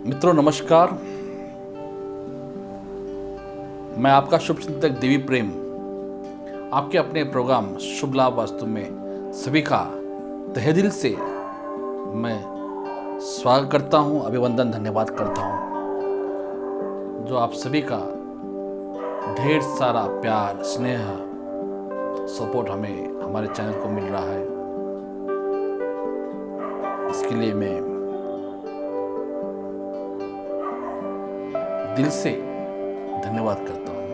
मित्रों नमस्कार। मैं आपका शुभ चिंतक देवी प्रेम आपके अपने प्रोग्राम शुभ लाभ वास्तु में सभी का तहे दिल से मैं स्वागत करता हूं, अभिवंदन धन्यवाद करता हूं। जो आप सभी का ढेर सारा प्यार स्नेह सपोर्ट हमें हमारे चैनल को मिल रहा है, इसके लिए मैं दिल से धन्यवाद करता हूं।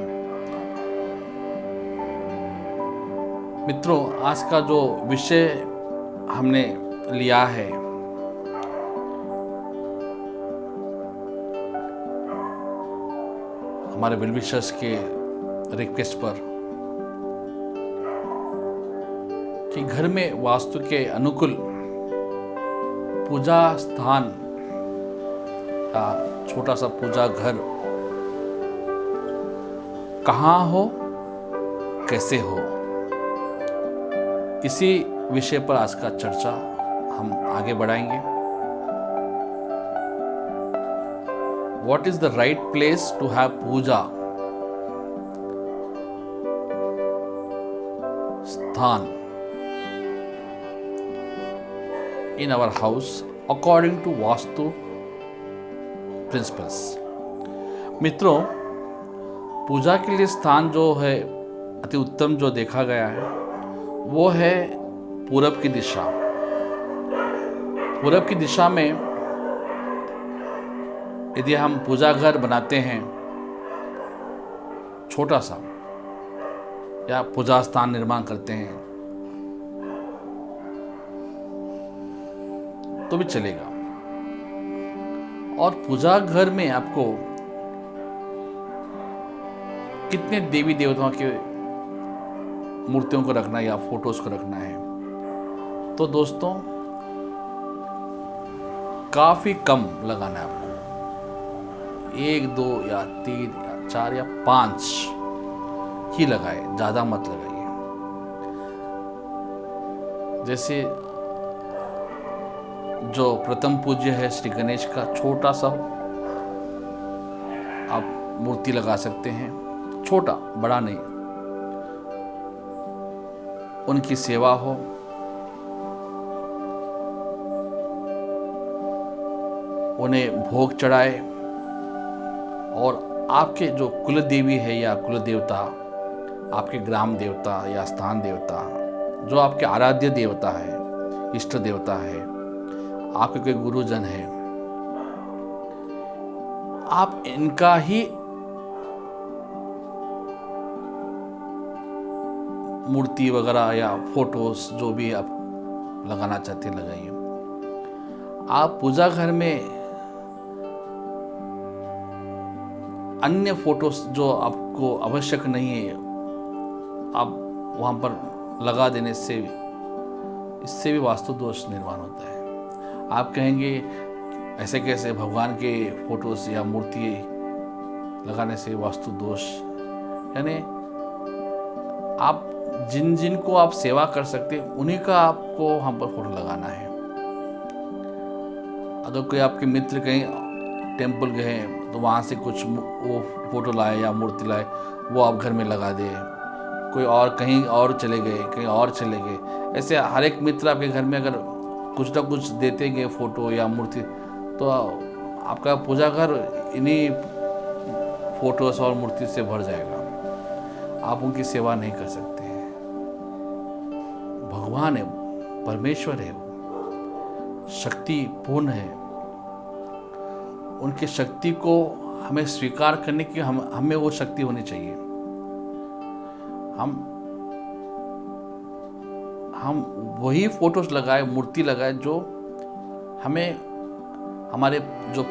मित्रों, आज का जो विषय हमने लिया है हमारे वेल विशर्स के रिक्वेस्ट पर कि घर में वास्तु के अनुकूल पूजा स्थान का छोटा सा पूजा घर कहाँ हो, कैसे हो, इसी विषय पर आज का चर्चा हम आगे बढ़ाएंगे। What is the right place to have पूजा स्थान in our house according to vastu principles. मित्रों, पूजा के लिए स्थान जो है अति उत्तम जो देखा गया है वो है पूरब की दिशा। पूरब की दिशा में यदि हम पूजा घर बनाते हैं छोटा सा या पूजा स्थान निर्माण करते हैं तो भी चलेगा। और पूजा घर में आपको कितने देवी देवताओं के मूर्तियों को रखना है या फोटोज को रखना है, तो दोस्तों काफी कम लगाना है आपको। 1, 2 या 3 या 4 या 5 ही लगाए, ज्यादा मत लगाइए। जैसे जो प्रथम पूज्य है श्री गणेश का छोटा सा आप मूर्ति लगा सकते हैं, छोटा, बड़ा नहीं। उनकी सेवा हो, उन्हें भोग चढ़ाए और आपके जो कुल देवी है या कुल देवता, आपके ग्राम देवता या स्थान देवता, जो आपके आराध्य देवता है, इष्ट देवता है, आपके कोई गुरुजन है, आप इनका ही मूर्ति वगैरह या फोटोज जो भी आप लगाना चाहते हैं लगाइए। आप पूजा घर में अन्य फोटोज जो आपको आवश्यक नहीं है आप वहां पर लगा देने से इससे भी वास्तु दोष निर्माण होता है। आप कहेंगे ऐसे कैसे भगवान के फोटोज या मूर्ति लगाने से वास्तु दोष, यानी आप जिन जिन को आप सेवा कर सकते हैं उन्हीं का आपको वहां पर फोटो लगाना है। अगर कोई आपके मित्र कहीं टेम्पल गए तो वहां से कुछ वो फोटो लाए या मूर्ति लाए, वो आप घर में लगा दे। कोई और कहीं और चले गए, कहीं और चले गए, ऐसे हर एक मित्र आपके घर में अगर कुछ ना कुछ देते गए फोटो या मूर्ति, तो आपका पूजा घर इन्हीं फोटोस और मूर्ति से भर जाएगा। आप उनकी सेवा नहीं कर सकते हैं। भगवान है, परमेश्वर है, शक्ति पूर्ण है। उनकी शक्ति को हमें स्वीकार करने की हमें वो शक्ति होनी चाहिए। हम वही फोटोज लगाए, मूर्ति लगाए जो हमें हमारे जो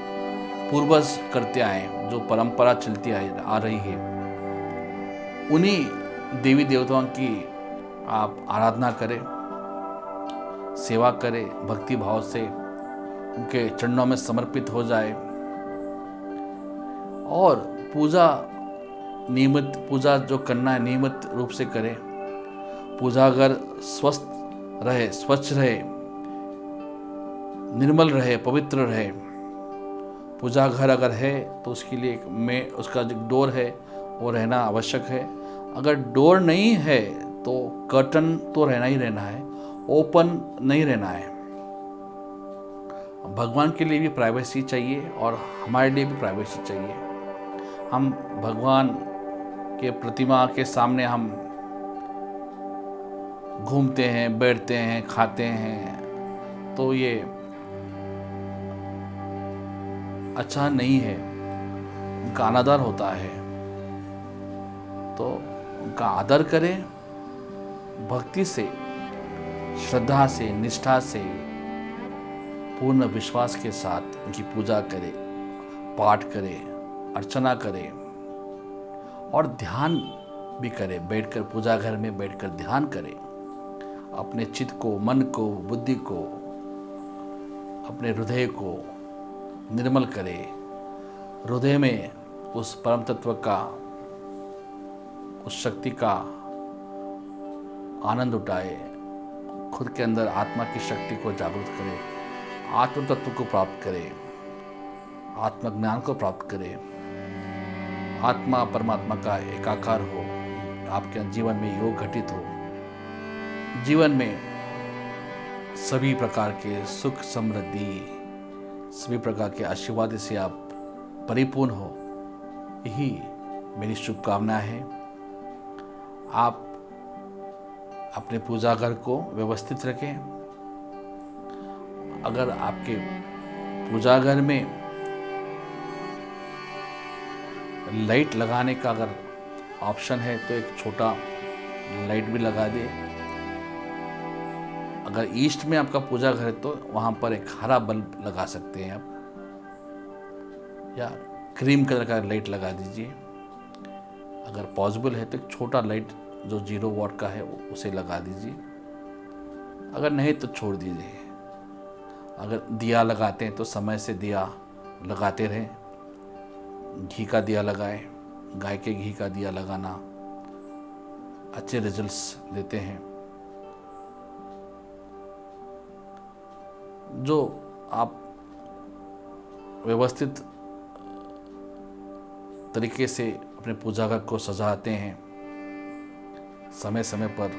पूर्वज करते आए, जो परंपरा चलती आ रही है, उन्हीं देवी देवताओं की आप आराधना करें, सेवा करें, भक्ति भाव से उनके चरणों में समर्पित हो जाए और पूजा जो करना है नियमित रूप से करें। पूजा घर स्वस्थ रहे, स्वच्छ रहे, निर्मल रहे, पवित्र रहे, पूजा घर अगर है तो उसके लिए उसका जो डोर है वो रहना आवश्यक है। अगर डोर नहीं है तो कर्टन तो रहना ही रहना है, ओपन नहीं रहना है। भगवान के लिए भी प्राइवेसी चाहिए और हमारे लिए भी प्राइवेसी चाहिए। हम भगवान के प्रतिमा के सामने हम घूमते हैं, बैठते हैं, खाते हैं, तो ये अच्छा नहीं है। उनका अनादर होता है, तो उनका आदर करें, भक्ति से, श्रद्धा से, निष्ठा से, पूर्ण विश्वास के साथ उनकी पूजा करें, पाठ करें, अर्चना करें और ध्यान भी करें। बैठकर पूजा घर में बैठकर ध्यान करें। अपने चित्त को, मन को, बुद्धि को, अपने हृदय को निर्मल करें। हृदय में उस परम तत्व का, उस शक्ति का आनंद उठाए। खुद के अंदर आत्मा की शक्ति को जागृत करें, आत्म तत्व को प्राप्त करें, आत्मज्ञान को प्राप्त करें। आत्मा परमात्मा का एकाकार हो, आपके जीवन में योग घटित हो, जीवन में सभी प्रकार के सुख समृद्धि, सभी प्रकार के आशीर्वाद से आप परिपूर्ण हो, यही मेरी शुभकामना है। आप अपने पूजा घर को व्यवस्थित रखें। अगर आपके पूजा घर में लाइट लगाने का अगर ऑप्शन है तो एक छोटा लाइट भी लगा दे। अगर ईस्ट में आपका पूजा घर है तो वहाँ पर एक हरा बल्ब लगा सकते हैं आप, या क्रीम कलर का लाइट लगा दीजिए। अगर पॉसिबल है तो एक छोटा लाइट जो 0 वॉट का है उसे लगा दीजिए। अगर नहीं तो छोड़ दीजिए। अगर दिया लगाते हैं तो समय से दिया लगाते रहें। घी का दिया लगाएं। गाय के घी का दिया लगाना अच्छे रिजल्ट्स देते हैं। जो आप व्यवस्थित तरीके से अपने पूजा घर को सजाते हैं, समय समय पर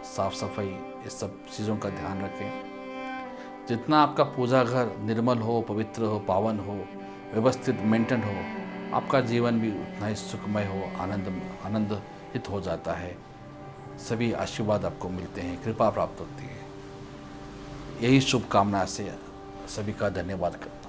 साफ सफाई, इस सब चीज़ों का ध्यान रखें। जितना आपका पूजा घर निर्मल हो, पवित्र हो, पावन हो, व्यवस्थित मेंटेन हो, आपका जीवन भी उतना ही सुखमय हो, आनंदित हो जाता है। सभी आशीर्वाद आपको मिलते हैं, कृपा प्राप्त होती है। यही शुभकामना से सभी का धन्यवाद करता हूँ।